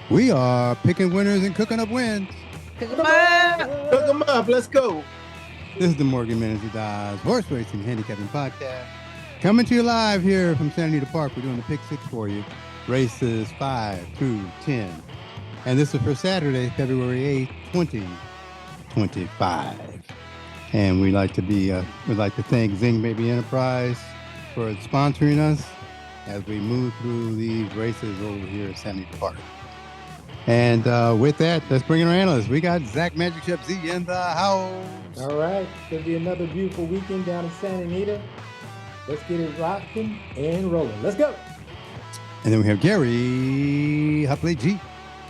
We are picking winners and cooking up wins. Cook 'em up. Cook them up. Let's go. This is the Morgan Manager Dies Horse Racing Handicapping Podcast. Coming to you live here from Santa Anita Park. We're doing the pick six for you. Races 5 through 10. And this is for Saturday, February 8th, 2025. And we'd like to thank Zing Baby Enterprise for sponsoring us as we move through these races over here at Santa Anita Park. And with that, let's bring in our analysts. We got Zach Magic Chef Z in the house. All right, it's going to be another beautiful weekend down in Santa Anita. Let's get it rocking and rolling. Let's go. And then we have Gary Hupley G.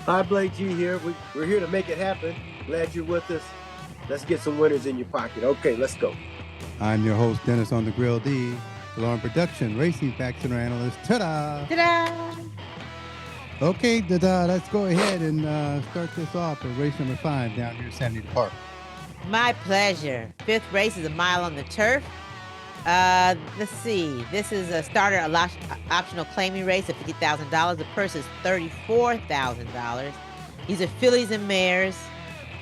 Hi, Blake G here. We're here to make it happen. Glad you're with us. Let's get some winners in your pocket. Okay, let's go. I'm your host, Dennis on the Grill D. Alarm Production, Racing Facts and our analyst. Ta-da! Ta-da! Okay, let's go ahead and start this off with race number 5 down here at Santa Anita Park. My pleasure. Fifth race is a mile on the turf. Let's see. This is a starter optional claiming race of $50,000. The purse is $34,000. These are fillies and mares.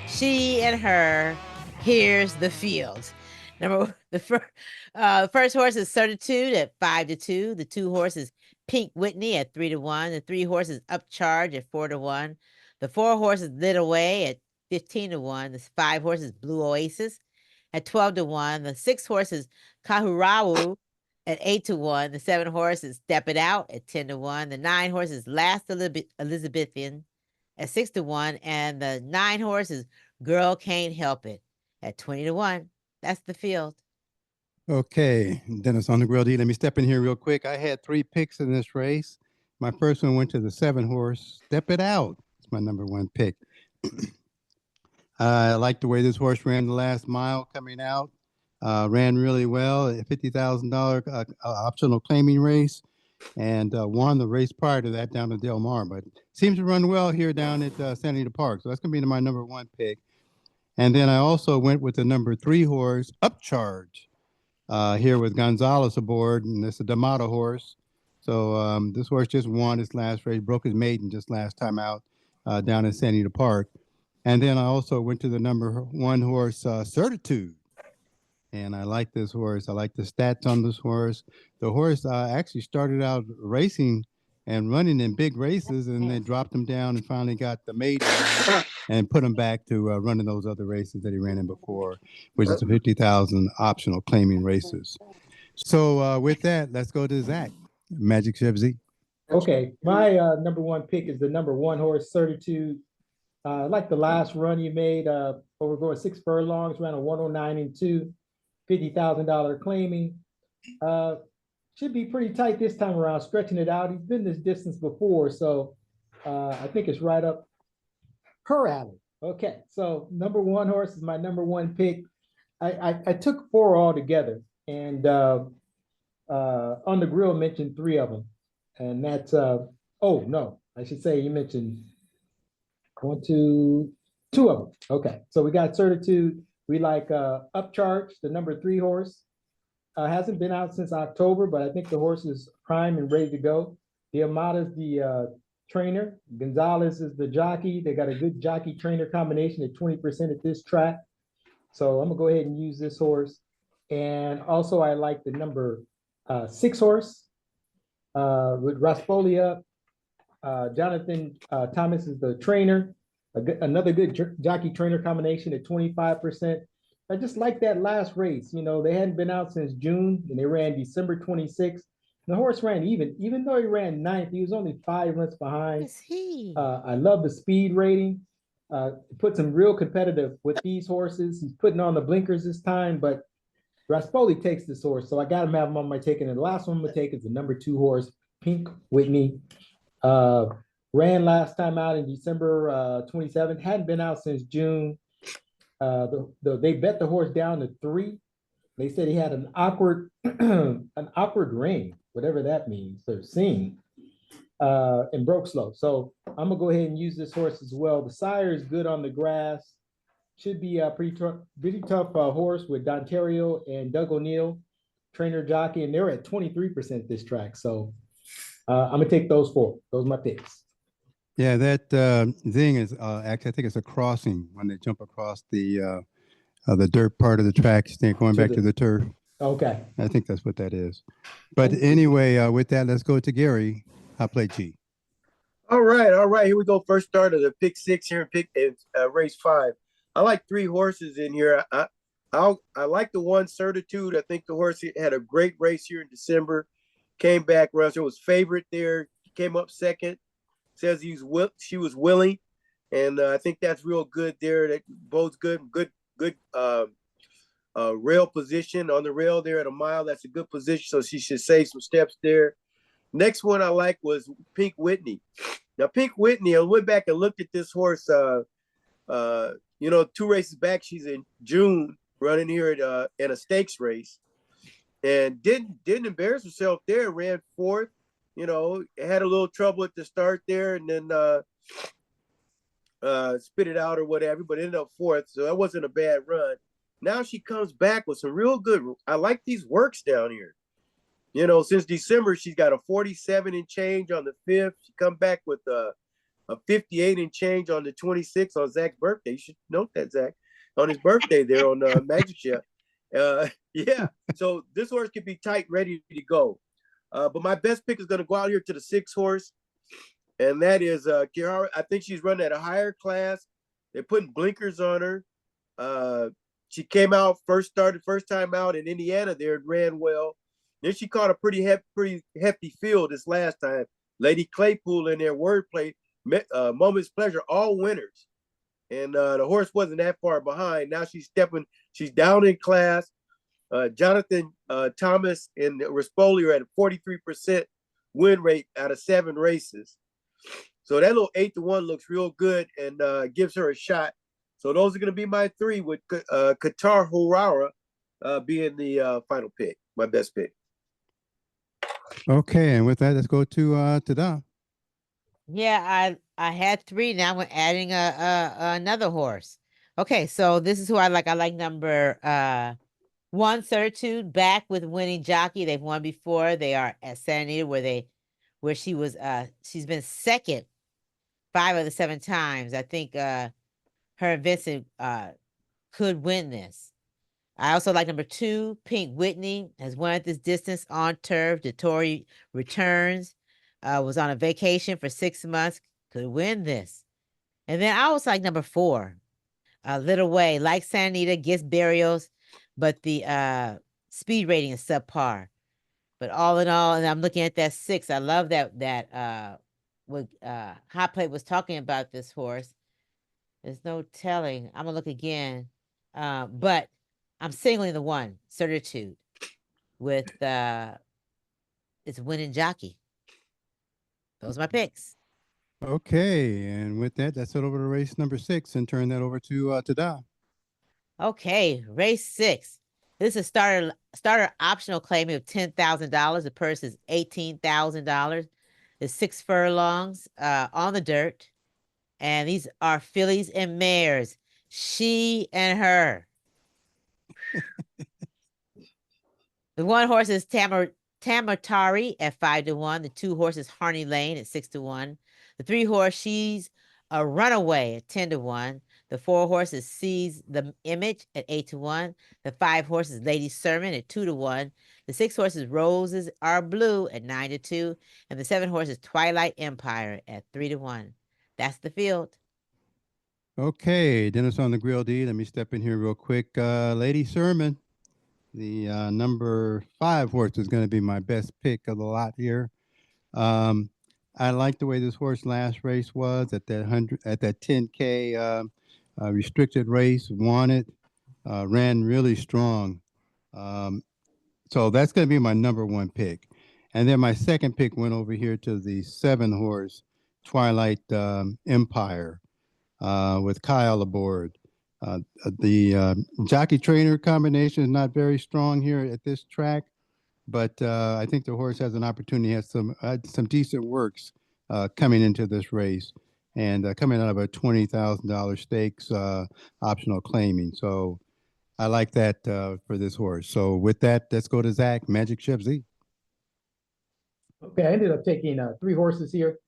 She and her. Here's the field. The first horse is Certitude at 5-2. The 2 horses Pink Whitney at 3-1. The 3 horses Upcharge at 4-1. The 4 horses Lit Away at 15-1. The 5 horses Blue Oasis at 12-1. The 6 horses Kahurawu at 8-1. The 7 horses Step It Out at 10-1. The 9 horses Last Elizabethan at 6-1. And the 9 horses Girl Can't Help It at 20-1. That's the field. Okay, Dennis on the Grill D. Let me step in here real quick. I had 3 picks in this race. My first one went to the 7 horse, Step It Out. It's my number 1 pick. I like the way this horse ran the last mile coming out. Ran really well, a $50,000 optional claiming race, and won the race prior to that down to Del Mar. But seems to run well here down at Santa Anita Park. So that's going to be my number 1 pick. And then I also went with the number 3 horse, Upcharge. Here with Gonzalez aboard, and it's a D'Amato horse. So this horse just won his last race, broke his maiden just last time out down in Santa Anita Park. And then I also went to the number 1 horse, Certitude. And I like this horse. I like the stats on this horse. The horse actually started out racing and running in big races, and they dropped him down and finally got the maiden and put him back to running those other races that he ran in before, which is the 50,000 optional claiming races. So with that, let's go to Zach, Magic Chef Z. Okay, my number 1 pick is the number 1 horse, Certitude. I like the last run you made over going 6 furlongs, ran a 109-2, $50,000 claiming. Should be pretty tight this time around, stretching it out. He's been this distance before, so I think it's right up her alley. Okay, so number 1 horse is my number 1 pick. I took 4 altogether, and on the Grill mentioned 3 of them, and that's oh no, I should say you mentioned 2 of them. Okay, so we got Certitude. We like Upcharge, the number 3 horse. Hasn't been out since October, but I think the horse is prime and ready to go. D'Amato's the trainer. Gonzalez is the jockey. They got a good jockey trainer combination at 20% at this track. So I'm gonna go ahead and use this horse. And also I like the number 6 horse with Raspolia. Jonathan Thomas is the trainer. Another good jockey trainer combination at 25%. I just like that last race. You know, they hadn't been out since June, and they ran December 26th. The horse ran even though he ran 9th, he was only 5 lengths behind. Is he? I love the speed rating. Puts him real competitive with these horses. He's putting on the blinkers this time, but Raspoli takes this horse, so I got him have him on my take. And the last one I'm gonna take is the number 2 horse, Pink Whitney. Ran last time out in December 27th. Hadn't been out since June. They bet the horse down to 3. They said he had an awkward ring, whatever that means. They're seeing and broke slow. So I'm gonna go ahead and use this horse as well. The sire is good on the grass. Should be a pretty tough horse with Dontario and Doug O'Neill, trainer jockey, and they're at 23% this track. So I'm gonna take those 4. Those are my picks. Yeah, that thing is actually I think it's a crossing when they jump across the dirt part of the track, going To back to the, the turf. okay. I think that's what that is. But Okay. anyway, with that, let's go to Gary. I play G. All right, all right. Here we go. First start of the pick six here in race 5. I like 3 horses in here. I like the one Certitude. I think the horse had a great race here in December. Came back, Russell was favorite there. Came up second. Says she was willing, and I think that's real good there. That both good rail position on the rail there at a mile. That's a good position, so she should save some steps there. Next one I like was Pink Whitney. Now, Pink Whitney, I went back and looked at this horse. 2 races back, she's in June running here in a stakes race, and didn't embarrass herself there. Ran fourth. Had a little trouble at the start there, and then spit it out or whatever, but ended up fourth. So that wasn't a bad run. Now she comes back with some real good. I like these works down here. Since December, she's got a 47 and change on the 5th. She come back with a 58 and change on the 26th on Zach's birthday. You should note that, Zach, on his birthday there on Magic Ship. Yeah, so this horse could be tight, ready to go. But my best pick is going to go out here to the 6 horse, and that is Kiara. I think she's running at a higher class. They're putting blinkers on her. She came out first time out in Indiana there and ran well. Then she caught a pretty hefty field this last time. Lady Claypool in there, wordplay, Moment's Pleasure, all winners. And the horse wasn't that far behind. Now she's down in class. Jonathan Thomas and Rispoli are at a 43% win rate out of 7 races. So that little 8-1 looks real good and gives her a shot. So those are going to be my 3 with Qatar Horara being the final pick, my best pick. Okay, and with that, let's go to Don. Yeah, I had 3. Now I'm adding another horse. Okay, so this is who I like. I like number 1 Certitude, back with winning jockey. They've won before. They are at Santa Anita where she was she's been second 5 of the 7 times. I think her and Vincent could win this. I also like number 2, Pink Whitney, has won at this distance on turf. Dettori returns, was on a vacation for 6 months, could win this. And then I also like number 4, Little Way, like Santa Anita, gets burials, but the speed rating is subpar. But all in all, and I'm looking at that 6. I love that what Hot Plate was talking about this horse. There's no telling. I'm gonna look again. But I'm singling the 1, Certitude, with its winning jockey. Those are my picks. Okay, and with that, let's head over to race number 6 and turn that over to Don. Okay, race 6. This is a starter optional claiming of $10,000. The purse is $18,000. It's 6 furlongs on the dirt. And these are fillies and mares. She and her. The 1 horse is Tamatari at 5-1. The 2 horses Harney Lane at 6-1. The 3 horse She's a Runaway at 10-1. The 4 horses Seize the Image at 8-1. The 5 horses Lady Sermon at 2-1. The 6 horses Roses Are Blue at 9-2. And the 7 horses Twilight Empire at 3-1. That's the field. Okay, Dennis on the grill D. Let me step in here real quick. Lady Sermon, the number 5 horse is going to be my best pick of the lot here. I like the way this horse last race was at that 10K restricted race. Won it, ran really strong. So that's going to be my number 1 pick. And then my second pick went over here to the 7 horse Twilight Empire with Kyle aboard. The jockey trainer combination is not very strong here at this track, but I think the horse has an opportunity, has some decent works coming into this race, and coming out of a $20,000 stakes optional claiming. So I like that for this horse. So with that, let's go to Zach, Magic Ship Z. Okay, I ended up taking 3 horses here.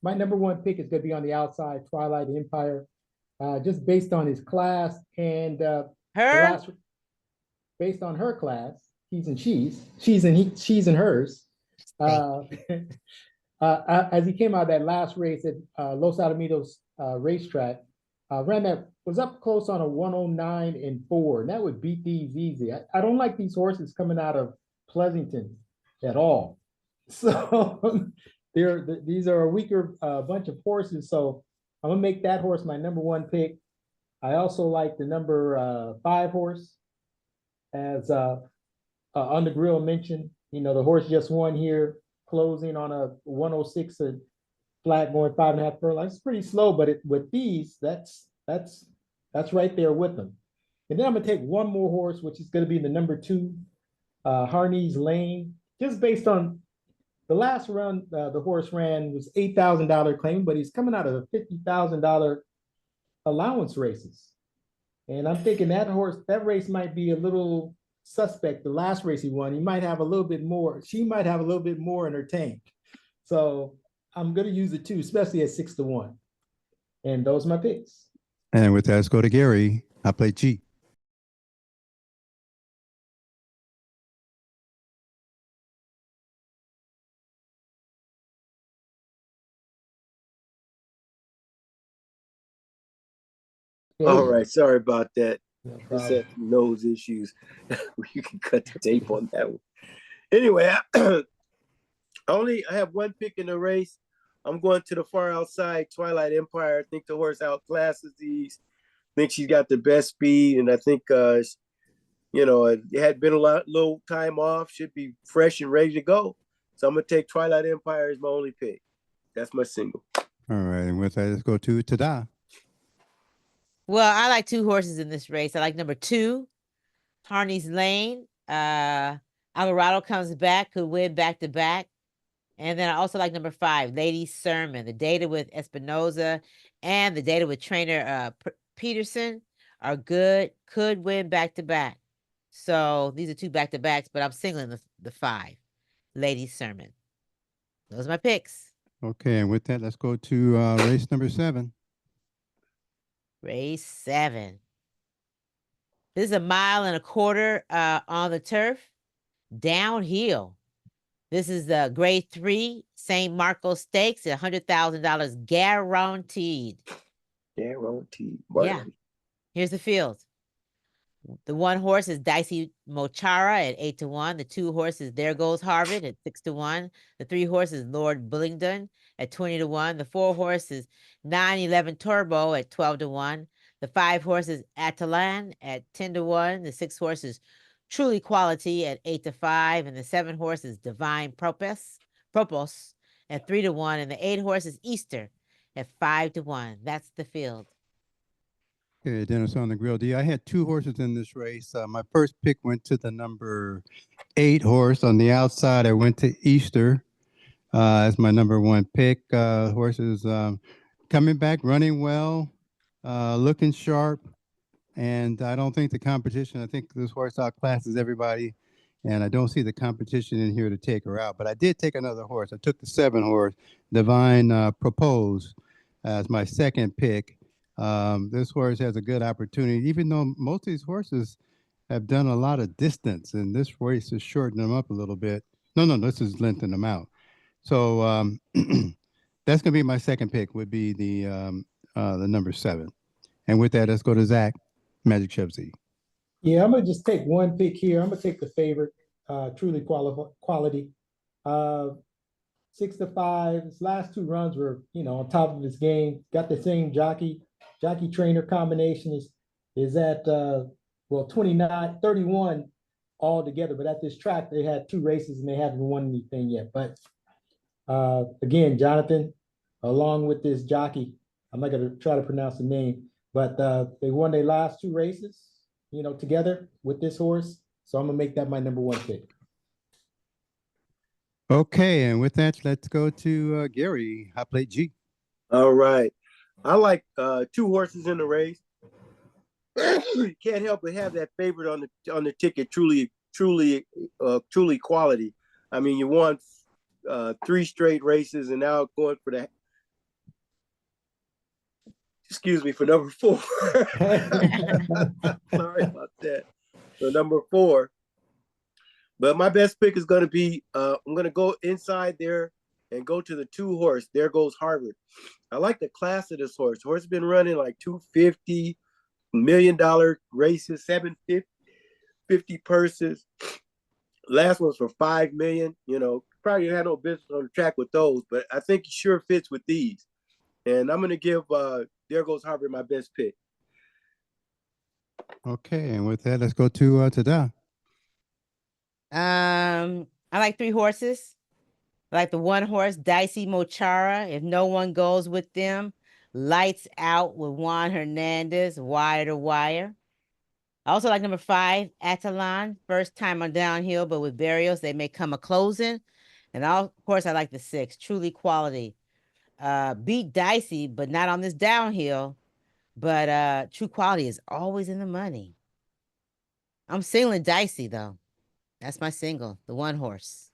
my number one pick is going to be on the outside, Twilight Empire, just based on his class and the Her? last, based on her class, he's and she's and hers. Uh, as he came out of that last race at Los Alamitos racetrack, ran that was up close on a 109 and 4, and that would beat these easy. I don't like these horses coming out of Pleasanton at all. So these are a weaker bunch of horses. So I'm gonna make that horse my number one pick. I also like the number 5 horse, as on the grill mentioned. You know, the horse just won here, closing on a 106 flat going 5.5 furlongs. It's pretty slow, but with these, that's right there with them. And then I'm gonna take one more horse, which is gonna be the number 2, Harney's Lane, just based on the last run the horse ran was $8,000 claim, but he's coming out of a $50,000 allowance races. And I'm thinking that race might be a little suspect. The last race he won, he might have a little bit more. She might have a little bit more in her tank. So I'm going to use the 2, especially at 6-1. And those are my picks. And with that, let's go to Gary. I play G. All right, sorry about that. No Just problem. had nose issues. You can cut the tape on that one. Anyway, I have one pick in the race. I'm going to the far outside, Twilight Empire. I think the horse outclasses these. I think she's got the best speed, and I think it had been a little time off, should be fresh and ready to go. So I'm gonna take Twilight Empire as my only pick. That's my single. All right, and with that, let's go to Tada. Well, I like 2 horses in this race. I like number 2, Harney's Lane. Alvarado comes back, could win back to back. And then I also like number 5, Lady Sermon. The data with Espinoza and the data with trainer Peterson are good, could win back to back. So these are 2 back to backs, but I'm singling the 5, Lady Sermon. Those are my picks. Okay, and with that, let's go to race number 7. Race 7. This is a 1.25 miles on the turf, downhill. This is the grade 3 St. Marcos Stakes at $100,000 guaranteed. Guaranteed. Yeah. Here's the field. The 1 horse is Dicey Mochara at 8-1. The 2 horses, There Goes Harvard at 6-1. The 3 horses, Lord Bullingdon at 20-1. The 4 horses, 911 Turbo at 12-1. The 5 horses, Atalan at 10-1. The 6 horses, Truly Quality at 8-5. And the 7 horses, Divine Propos at 3-1. And the 8 horses, Easter at 5-1. That's the field. Okay, Dennis on the grill. D. I had 2 horses in this race. My first pick went to the number 8 horse. On the outside, I went to Easter as my number 1 pick. Horses coming back, running well, looking sharp. And I don't think the competition, I think this horse outclasses everybody. And I don't see the competition in here to take her out. But I did take another horse. I took the 7 horse, Divine Propose, as my second pick. This horse has a good opportunity, even though most of these horses have done a lot of distance, and this race has shortened them up a little bit. No, this is lengthening them out. So that's going to be my second pick, would be the number 7. And with that, let's go to Zach, Magic Chef Z. Yeah, I'm gonna just take one pick here. I'm gonna take the favorite, Truly Quality. 6-5. His last 2 runs were, on top of his game. Got the same jockey trainer combination is at 29, 31 all together. But at this track, they had 2 races and they haven't won anything yet. But again, Jonathan, along with this jockey, I'm not gonna try to pronounce the name, but they won their last 2 races, together with this horse. So I'm gonna make that my number 1 pick. Okay, and with that, let's go to Gary, Hot Plate G. All right. I like 2 horses in the race. You can't help but have that favorite on the ticket, truly quality. I mean, you won 3 straight races, and now going for excuse me, for number 4. Sorry about that. So number 4. But my best pick is going to be, I'm going to go inside there and go to the 2 horse. There goes Harvard. I like the class of this horse. The horse has been running like $250 million races, 750 purses. Last one's for $5 million. You know, probably had no business on the track with those, but I think he sure fits with these. And I'm going to give There Goes Harvard my best pick. Okay, and with that, let's go to Da. I like 3 horses. I like the 1 horse, Dicey Mochara. If no one goes with them, Lights Out with Juan Hernandez, Wire to Wire. I also like number 5, Atalon. First time on downhill, but with burials, they may come a closing. And of course, I like the 6, Truly Quality. Beat Dicey, but not on this downhill. But True Quality is always in the money. I'm singling Dicey, though. That's my single, the 1 horse.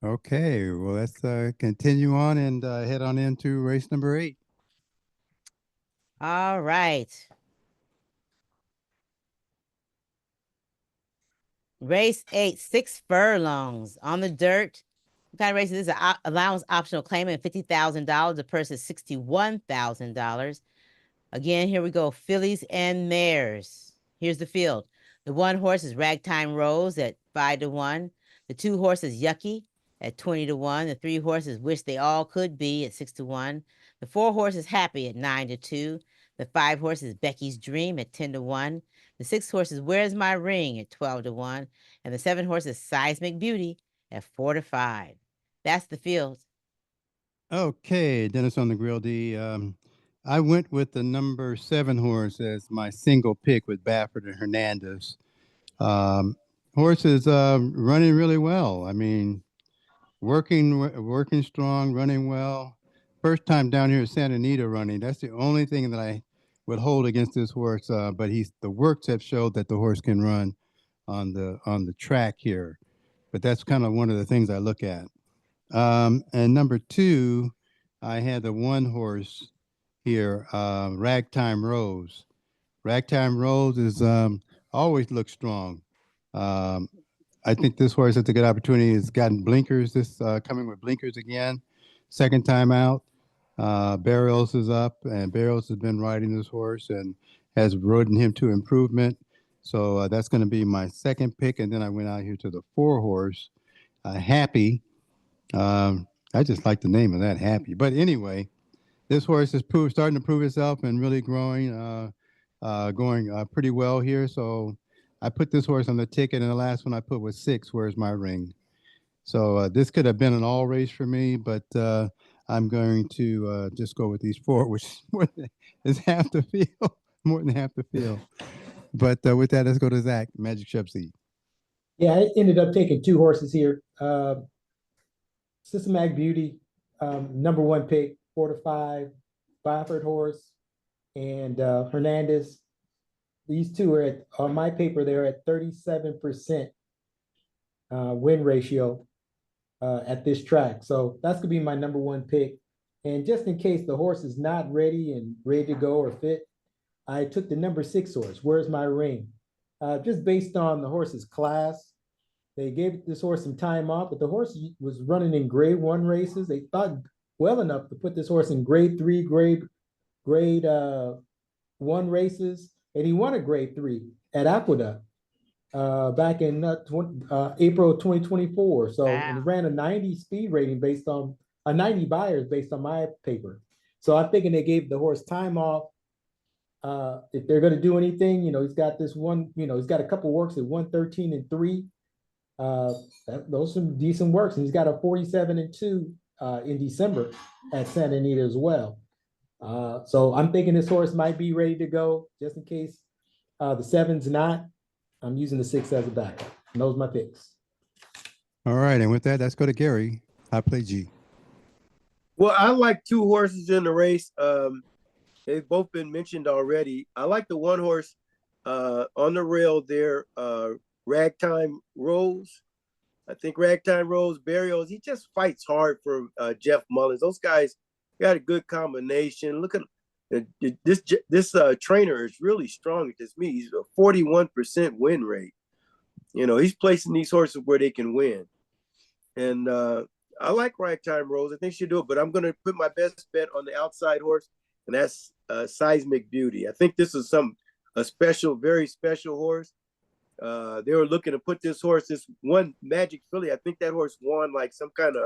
Okay, well, let's continue on and head on into race number 8. All right. Race 8, 6 furlongs on the dirt. What kind of race is this? Allowance optional claimant $50,000. The purse is $61,000. Again, here we go. Fillies and mares. Here's the field. The 1 horse is Ragtime Rose at 5-1. The 2 horses Yucky at 20-1. The 3 horses Wish They All Could Be at 6-1. The 4 horses Happy at 9-2. The 5 horses Becky's Dream at 10-1. The 6 horses Where's My Ring at 12-1. And the 7 horses Seismic Beauty at 4-5. That's the field. Okay, Dennis on the Grill D. I went with the number 7 horse as my single pick with Baffert and Hernandez. Horse is running really well. I mean, working strong, running well. First time down here at Santa Anita running. That's the only thing that I would hold against this horse. But the works have showed that the horse can run on the track here. But that's kind of one of the things I look at. And number 2, I had the 1 horse here, Ragtime Rose. Ragtime Rose is always looks strong. I think this horse has a good opportunity. It's gotten blinkers coming with blinkers again. Second time out. Barrios is up, and Barrios has been riding this horse and has ridden him to improvement. So that's going to be my second pick. And then I went out here to the 4 horse, Happy. I just like the name of that, Happy. But anyway, this horse is starting to prove itself and really growing, going pretty well here. So I put this horse on the ticket, and the last one I put was 6, Where's My Ring? So this could have been an all race for me, but I'm going to just go with these 4, which is half the field, more than half the field. But with that, let's go to Zach, Magic Shep Seed. Yeah, I ended up taking 2 horses here. Systematic Beauty, number 1 pick, 4-5, Baffert horse, and Hernandez. These 2 are on my paper, they're at 37% win ratio at this track. So that's gonna be my number 1 pick. And just in case the horse is not ready to go or fit, I took the number 6 horse, Where's My Ring? Just based on the horse's class. They gave this horse some time off, but the horse was running in grade 1 races. They thought well enough to put this horse in grade 3, grade 1 races, and he won a grade 3 at Aqueduct back in April of 2024. So Wow. And ran a 90 speed rating based on 90 buyers based on my paper. So I'm thinking they gave the horse time off. If they're going to do anything, he's got this one, he's got a couple works at 113-3. Those are some decent works, and he's got a 47-2 in December at Santa Anita as well. So I'm thinking this horse might be ready to go, just in case the 7's not. I'm using the 6 as a backup. And those are my picks. All right, and with that, let's go to Gary. I play G. Well, I like 2 horses in the race. They've both been mentioned already. I like the 1 horse on the rail there, Ragtime Rose. I think Ragtime Rose, Barrios, he just fights hard for Jeff Mullins. Those guys got a good combination. Look at This trainer is really strong at this meet. He's a 41% win rate. You know, he's placing these horses where they can win. And I like Ragtime Rose. I think she'll do it, but I'm going to put my best bet on the outside horse, and that's Seismic Beauty. I think this is a special, very special horse. They were looking to put this one Magic Filly. I think that horse won like some kind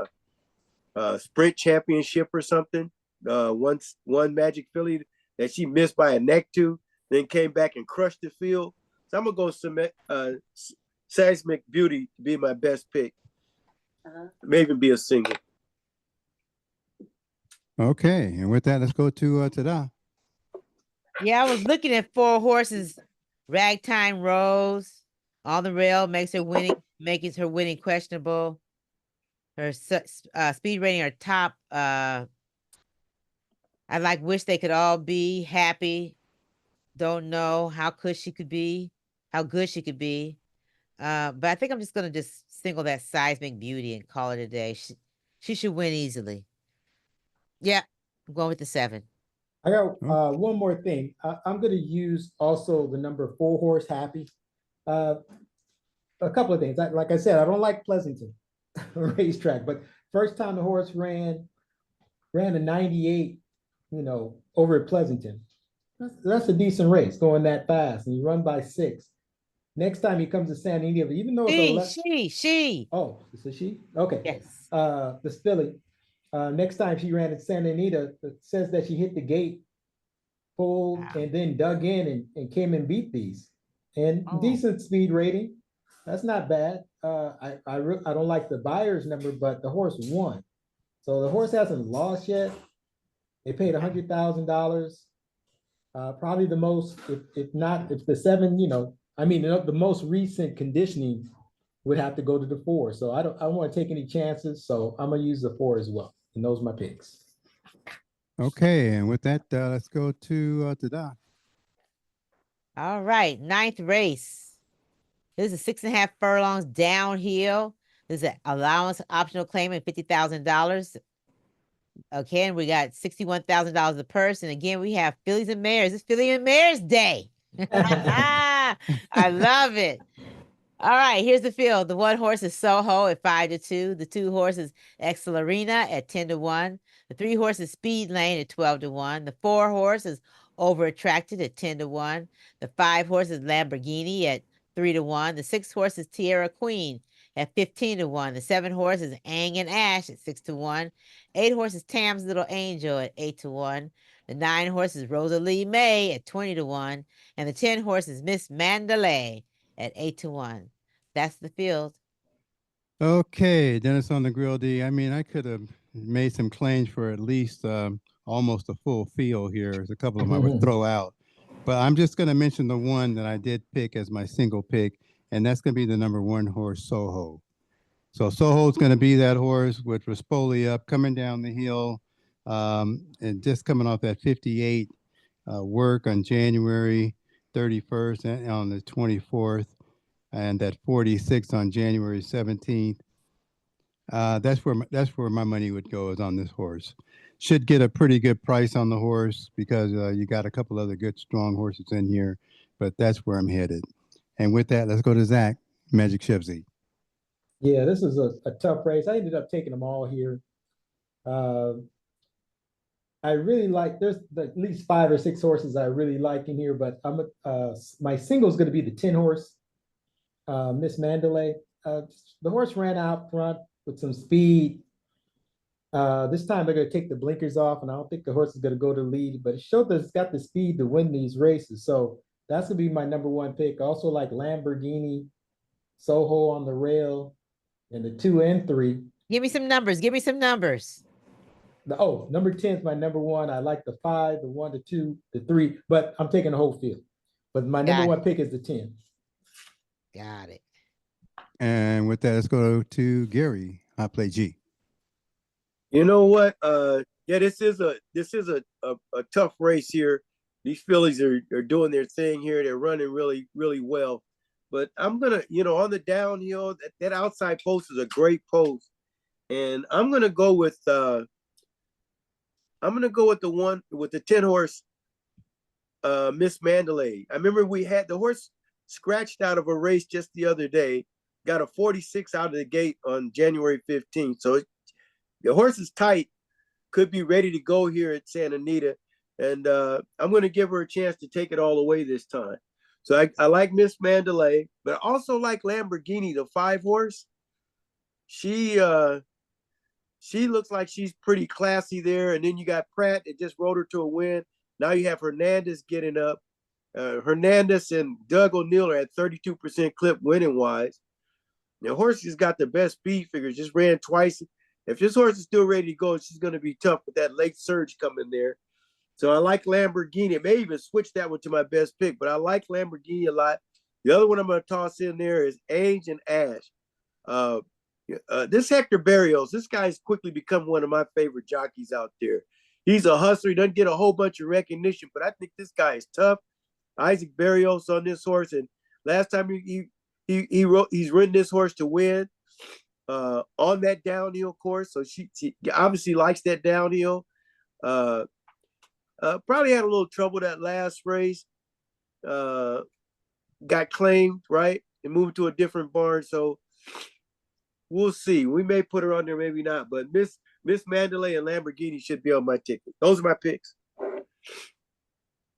of sprint championship or something. One Magic Filly that she missed by a neck to, then came back and crushed the field. So I'm gonna go Seismic Beauty to be my best pick. Maybe be a single. Okay, and with that, let's go to Tada. Yeah, I was looking at 4 horses. Ragtime Rose on the rail makes her winning questionable. Her speed rating are top. I wish they could all be happy. Don't know how good she could be. But I think I'm just gonna single that Seismic Beauty and call it a day. She should win easily. Yeah, I'm going with the 7. I got one more thing. I'm going to use also the number 4 horse Happy. A couple of things. Like I said, I don't like Pleasanton racetrack, but first time the horse ran a 98, over at Pleasanton. That's a decent race going that fast, and you run by 6. Next time he comes to Santa Anita, even though it's she. Oh, is it she? Okay. Yes. The filly. Next time she ran at Santa Anita, it says that she hit the gate, pulled, and then dug in and came and beat these. And decent speed rating. That's not bad. I don't like the buyer's number, but the horse won. So the horse hasn't lost yet. They paid $100,000. Probably the most, if the 7, the most recent conditioning would have to go to the 4. So I don't want to take any chances. So I'm gonna use the 4 as well. And those are my picks. Okay, and with that, let's go to Tada. All right, 9th race. This is 6.5 furlongs downhill. This is an allowance optional claim at $50,000. Okay, and we got $61,000 a purse. And again, we have fillies and mares. It's Filly and Mares Day. I love it. All right, here's the field. The 1 horse is Soho at 5-2. The 2 horses Excelarina at 10-1. The 3 horses Speed Lane at 12-1. The 4 horses Over Attracted at 10-1. The 5 horses Lamborghini at 3-1. The 6 horses Tierra Queen at 15-1. The 7 horses Ang and Ash at 6-1. 8 horses Tam's Little Angel at 8-1. The 9 horses Rosalie May at 20-1. And the 10 horses Miss Mandalay at 8-1. That's the field. Okay, Dennis on the Grill D. I mean, I could have made some claims for at least almost a full field here. There's a couple of them I would throw out. But I'm just going to mention the one that I did pick as my single pick, and that's going to be the number 1 horse, Soho. So Soho's going to be that horse with Rispoli up, coming down the hill, and just coming off that 58 work on January 31st and on the 24th, and that 46 on January 17th. That's where my money would go, is on this horse. Should get a pretty good price on the horse because you got a couple other good strong horses in here, but that's where I'm headed. And with that, let's go to Zach, Magic Shivsy. Yeah, this is a tough race. I ended up taking them all here. I really like, there's at least 5 or 6 horses I really like in here, but my single is going to be the 10 horse, Miss Mandalay. The horse ran out front with some speed. This time they're going to take the blinkers off, and I don't think the horse is going to go to the lead, but it showed that it's got the speed to win these races. So that's going to be my number 1 pick. I also like Lamborghini, Soho on the rail, and the 2 and 3. Give me some numbers. Number 10 is my number 1. I like the 5, the 1, the 2, the 3, but I'm taking the whole field. But my number 1 pick is the 10. Got it. And with that, let's go to Gary, Hot Play G. You know what? Yeah, this is a tough race here. These fillies are doing their thing here. They're running really, really well. But I'm gonna, on the downhill, that outside post is a great post, and I'm gonna go with the 10 horse Miss Mandalay. I remember we had the horse scratched out of a race just the other day, got a 46 out of the gate on January 15th. So the horse is tight, could be ready to go here at Santa Anita. And I'm going to give her a chance to take it all the way this time. So I like Miss Mandalay, but I also like Lamborghini, the 5 horse. She looks like she's pretty classy there. And then you got Pratt that just rode her to a win. Now you have Hernandez getting up. Hernandez and Doug O'Neill are at 32% clip winning wise. The horse has got the best speed figures, just ran twice. If this horse is still ready to go, she's going to be tough with that late surge coming there. So I like Lamborghini. I may even switch that one to my best pick, but I like Lamborghini a lot. The other one I'm going to toss in there is Ainge and Ash. This Hector Barrios, this guy's quickly become one of my favorite jockeys out there. He's a hustler. He doesn't get a whole bunch of recognition, but I think this guy is tough. Isaac Barrios on this horse, and last time he's ridden this horse to win on that downhill course. So she obviously likes that downhill. Probably had a little trouble that last race. Got claimed, right, and moved to a different barn. So we'll see. We may put her on there, maybe not. But Miss Mandalay and Lamborghini should be on my ticket. Those are my picks.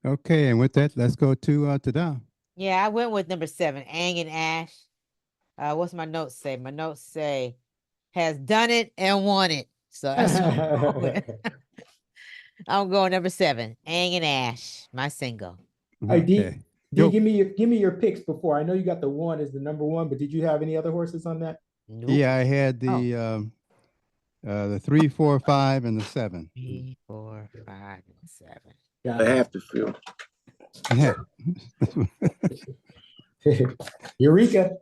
Okay, and with that, let's go to Don. Yeah, I went with number 7, Ang and Ash. What's my notes say? My notes say has done it and won it. So that's what I'm going with. I'm going number 7, Ang and Ash, my single. Hey, D, Okay. D, Go. give me your picks before. I know you got the 1 as the number 1, but did you have any other horses on that? Nope. Yeah, I had the 3, 4, 5, and the 7. 3, 4, 5, and 7. I have to feel. Yeah. Eureka.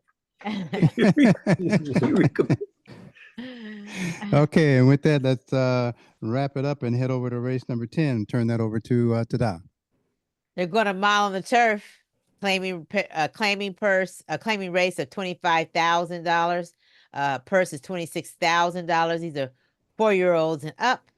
Okay, and with that, let's wrap it up and head over to race number 10. Turn that over to Don. They're going to mile on the turf, claiming race of $25,000. Purse is $26,000. These are 4-year-olds and up.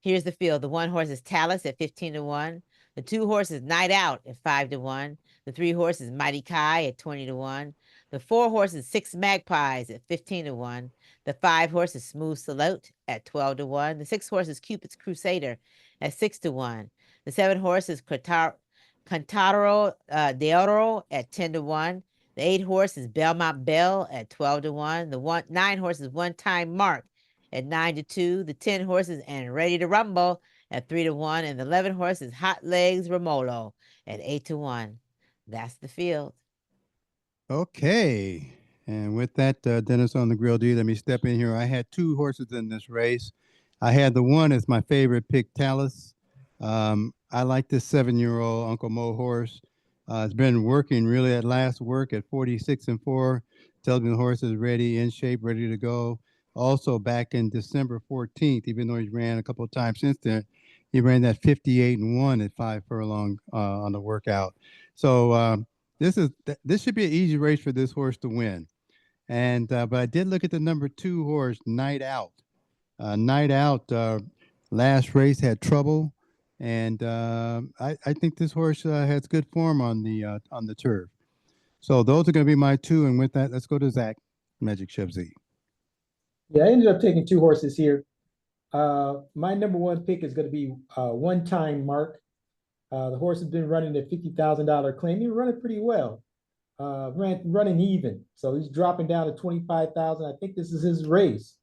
Here's the field. The 1 horse is Talus at 15-1. The 2 horses Night Out at 5-1. The 3 horses Mighty Kai at 20-1. The 4 horses Six Magpies at 15-1. The 5 horses Smooth Salute at 12-1. The 6 horses Cupid's Crusader at 6-1. The 7 horses Cantaro de Oro at 10-1. The 8 horses Belmont Bell at 12-1. The 9 horses One Time Mark at 9-2. The 10 horses and Ready to Rumble at 3-1. And the 11 horses Hot Legs Romolo at 8-1. That's the field. Okay. And with that, Dennis on the grill, D, let me step in here. I had 2 horses in this race. I had the 1 as my favorite pick, Talus. I like this 7-year-old Uncle Mo horse. It's been working really at last work at 46-4. Tells me the horse is ready, in shape, ready to go. Also back in December 14th, even though he's ran a couple of times since then, he ran that 58-1 at 5 furlong on the workout. So this should be an easy race for this horse to win. And but I did look at the number 2 horse, Night Out. Night Out last race had trouble, and I think this horse has good form on the turf. So those are going to be my 2. And with that, let's go to Zach, Magic Chef Z. Yeah, I ended up taking 2 horses here. My number 1 pick is going to be One Time Mark. The horse has been running at $50,000 claim. He's running pretty well. Running even. So he's dropping down to 25,000. I think this is his race.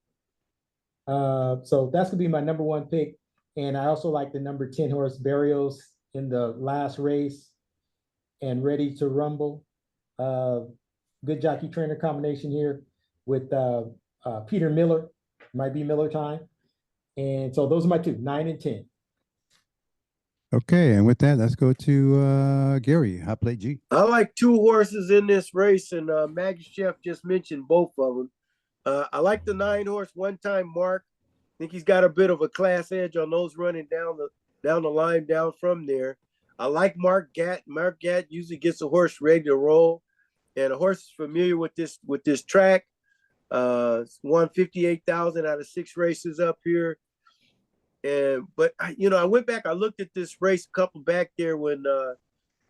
So that's gonna be my number 1 pick. And I also like the number 10 horse Barrios in the last race and Ready to Rumble. Good jockey trainer combination here with Peter Miller. Might be Miller time. And so those are my 2, 9 and 10. Okay, and with that, let's go to Gary, Hot Plate G. I like 2 horses in this race, and Magic Chef just mentioned both of them. I like the 9 horse One Time Mark. I think he's got a bit of a class edge on those running down the line down from there. I like Mark Gatt. Mark Gatt usually gets a horse ready to roll, and a horse is familiar with this track. Won 58,000 out of 6 races up here. But I went back. I looked at this race a couple back there when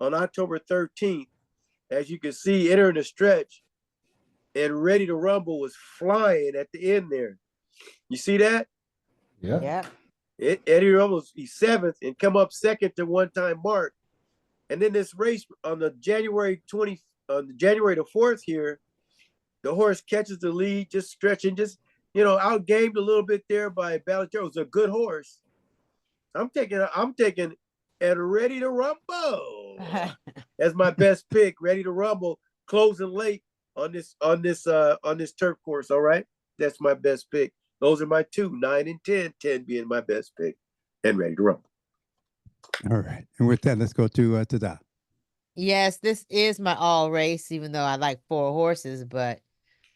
on October 13th, as you can see, entering the stretch, and Ready to Rumble was flying at the end there. You see that? Yeah. Eddie Rumble's he's 7th and come up 2nd to One Time Mark. And then this race on the January the 4th here, the horse catches the lead, just stretching, just outgamed a little bit there by Ballantero. It was a good horse. I'm taking at Ready to Rumble as my best pick. Ready to Rumble, closing late on this turf course. All right, that's my best pick. Those are my 2, 9 and 10. 10 being my best pick, and Ready to Rumble. All right, and with that, let's go to Doc. Yes, this is my all race, even though I like 4 horses, but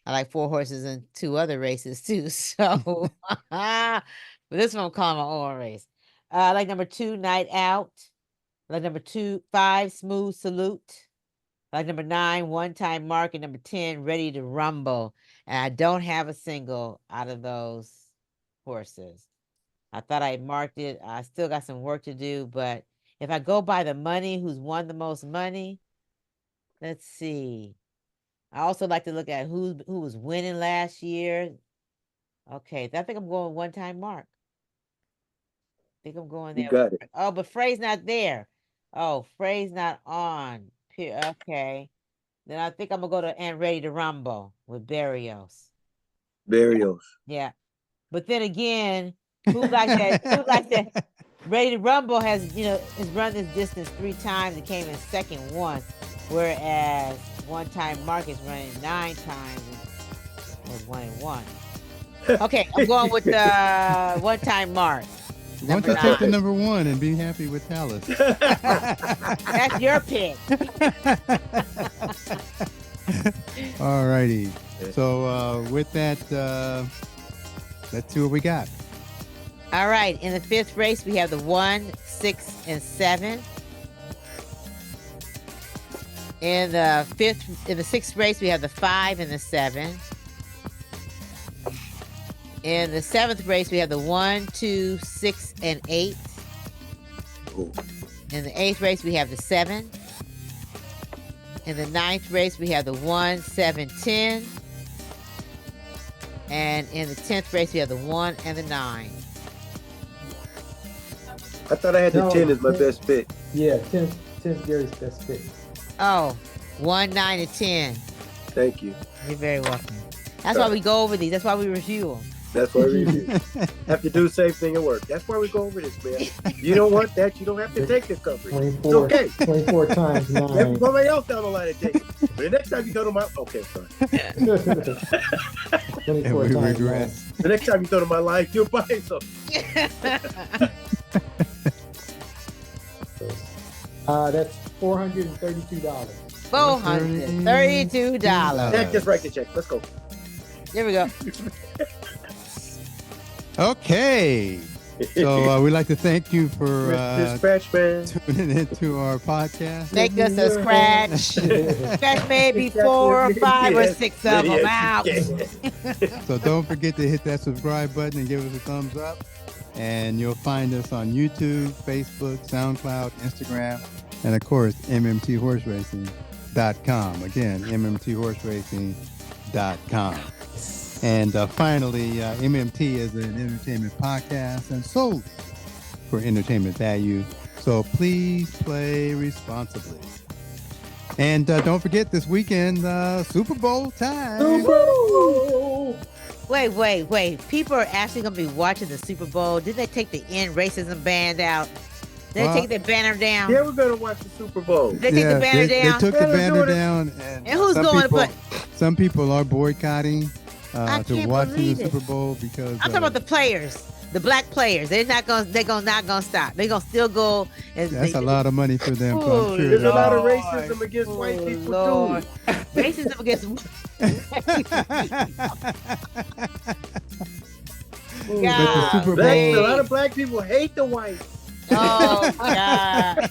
I like 4 horses in 2 other races too. So, but this one I'm calling my all race. I like number 2, Night Out. I like number 5, Smooth Salute. I like number 9, One Time Mark, and number 10, Ready to Rumble. And I don't have a single out of those horses. I thought I marked it. I still got some work to do, but if I go by the money, who's won the most money, let's see. I also like to look at who was winning last year. Okay, I think I'm going One Time Mark. I think I'm going there. You got it. Oh, but Frey's not there. Oh, Frey's not on. Okay. Then I think I'm gonna go to And Ready to Rumble with Barrios. Yeah. But then again, who like that? Who like that? Ready to Rumble has run this distance 3 times and came in second once, whereas One Time Mark is running 9 times and was 1 and 1. Okay, I'm going with One Time Mark. Why don't you take the number 1 and be happy with Talus? That's your pick. All righty. So with that, let's see what we got. All right. In the 5th race, we have the 1, 6, and 7. In the 6th race, we have the 5 and the 7. In the 7th race, we have the 1, 2, 6, and 8. In the 8th race, we have the 7. In the 9th race, we have the 1, 7, 10. And in the 10th race, we have the 1 and the 9. I thought I had the 10 as my best pick. Yeah, 10's Gary's best pick. Oh, 1, 9, and 10. Thank you. You're very welcome. That's why we go over these. That's why we review them. That's why we do. Have to do the same thing at work. That's why we go over this, man. You don't want that, you don't have to take the coverage. 24, it's okay. 24 times 9. Everybody else down the line to take it. But the next time you go to my... Okay, sorry. 24 we times regret. 9. The next time you go to my line, you'll buy something. That's $432. $432. Jack, just write the check. Let's go. There we go. Okay. So we'd like to thank you for Dispatch man tuning into our podcast. Make us a scratch. Scratch maybe 4 or 5 or 6 of them out. So don't forget to hit that subscribe button and give us a thumbs up. And you'll find us on YouTube, Facebook, SoundCloud, Instagram, and of course, mmtHorseRacing.com. Again, mmtHorseRacing.com. And finally, MMT is an entertainment podcast and solely for entertainment value. So please play responsibly. And don't forget this weekend, Super Bowl time. Super Bowl! Wait. People are actually going to be watching the Super Bowl. Didn't they take the End Racism band out? Did they take the banner down? Yeah, we're going to watch the Super Bowl. Did they take the banner down? They took the banner down. And who's going to play? Some people are boycotting to watch the Super Bowl because... I'm talking about the players. The black players. They're not going to stop. They're going to still go. That's a lot of money for them. So I'm sure there's a lot of racism against white people, too. Racism against... Super Bowl, a lot of black people hate the whites. Oh, God.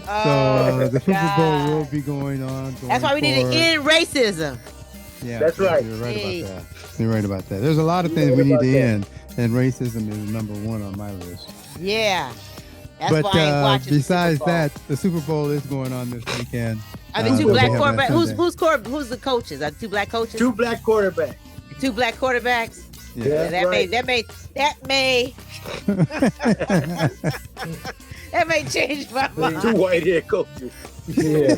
So the Super Bowl will be going on. That's why we need to end racism. Yeah, That's right. You're right Hey. about that. You're right about that. There's a lot of You're things right we need about to that. end, and racism is number one on my list. Yeah. That's but why I ain't watching the Super besides Bowl. that, the Super Bowl is going on this weekend. Are the two they'll be black having that quarterbacks? Sunday. Who's the coaches? Are the two black coaches? Two black quarterbacks. Two black quarterbacks. Yeah. That's right. That may change my mind. Two white head coaches. Yeah.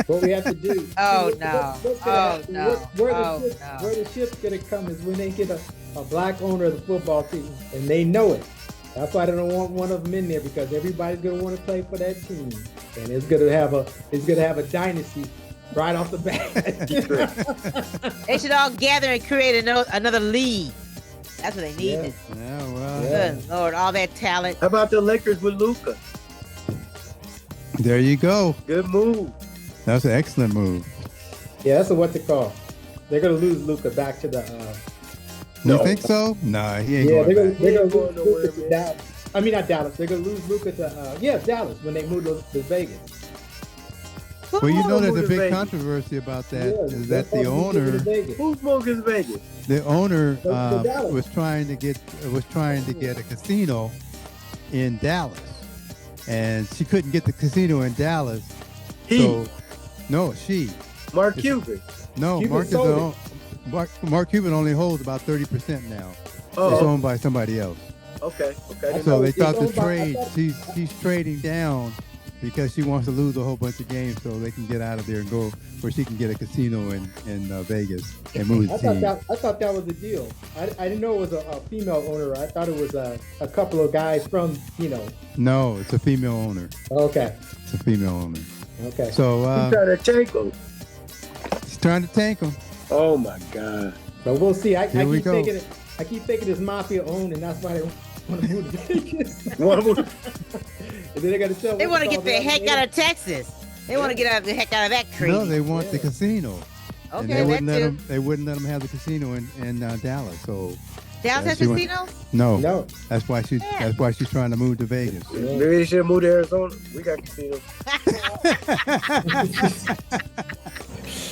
What we have to do. Oh, no. what's gonna Oh, happen- no. Where Oh, the ship, no. where the ship's gonna come is when they get a black owner of the football team, and they know it. That's why they don't want one of them in there, because everybody's gonna want to play for that team, and it's gonna have a dynasty right off the bat. They should all gather and create another league. That's what they needed. Yeah, well, Yeah. Good Lord, all that talent. How about the Lakers with Luka? there you go. Good move. That's an excellent move. Yeah, that's what's it called. They're gonna lose Luca back to the. You No. think so? Nah, he ain't Yeah, going they're gonna, back. they're gonna He ain't lose going Luca to nowhere, Dallas. I mean, not Dallas. They're gonna lose Luca to Dallas when they move to Vegas. Well, you know, there's a Moving to big Vegas. controversy about that. Yeah, Is they're that the supposed to be moving owner, to Vegas. Who's moving to Vegas? the owner To Dallas. was trying to get a casino in Dallas, and she couldn't get the casino in Dallas. He, So, no, she. Mark It's- Cuban. No, Cuban Mark is sold the Mark Cuban only holds about 30% now. It's Oh, owned by somebody else. okay. I didn't So know. they it's thought the owned by- I trade. thought- She's trading down because she wants to lose a whole bunch of games so they can get out of there and go where she can get a casino in Vegas and move the team. I thought that was the deal. I didn't know it was a female owner. I thought it was a couple of guys from, No, it's a female owner. Okay. It's a female owner. Okay. So He's trying to take him. she's trying to tank them. Oh my God. But we'll see. I Here we keep go. thinking it's mafia owned, and that's why they want to move to Vegas. One more- And then they got to tell. They want to get the heck out of Texas. They want to get the heck out of that crazy. No, they want the Yeah. casino. And Okay, they that wouldn't let too. them. They wouldn't let them have the casino in Dallas. So Dallas has she went- casino? no, No. that's why she's trying to move to Vegas. Yeah. Maybe they should move to Arizona. We got casinos.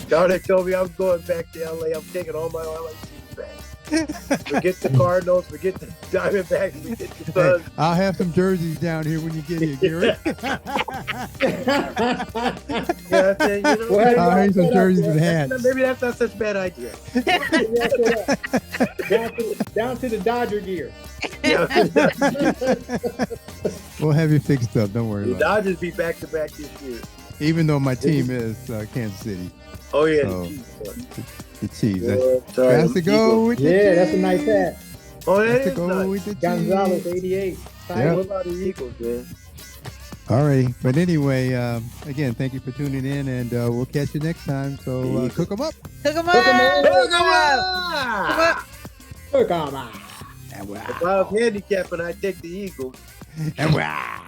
Y'all that told me I was going back to LA. I'm taking all my LA teams back. Forget the Cardinals. Forget the Diamondbacks. Forget the Hey, Suns. I'll have some jerseys down here when you get here, Gary. Yeah, I said, Well, I'll have some jerseys and hats. maybe that's not such a bad idea. down to the Dodger gear. We'll have you fixed up. Don't worry The about Dodgers be back to back this year. it. Even though my team is Kansas City, Oh yeah, Oh. the Chiefs. the Chiefs. Sorry, That's to go with the Yeah, that's a Chiefs. nice hat. Oh, that That's to is go nice. with the Gonzalez, Chiefs. 88. Yeah. What about the Eagles, man? All right, but anyway, again, thank you for tuning in, and we'll catch you next time. So cook them up. Cook 'em up. Cook 'em up. Cook 'em up. Look on. And If I was handicapping, I'd take the Eagles. wow.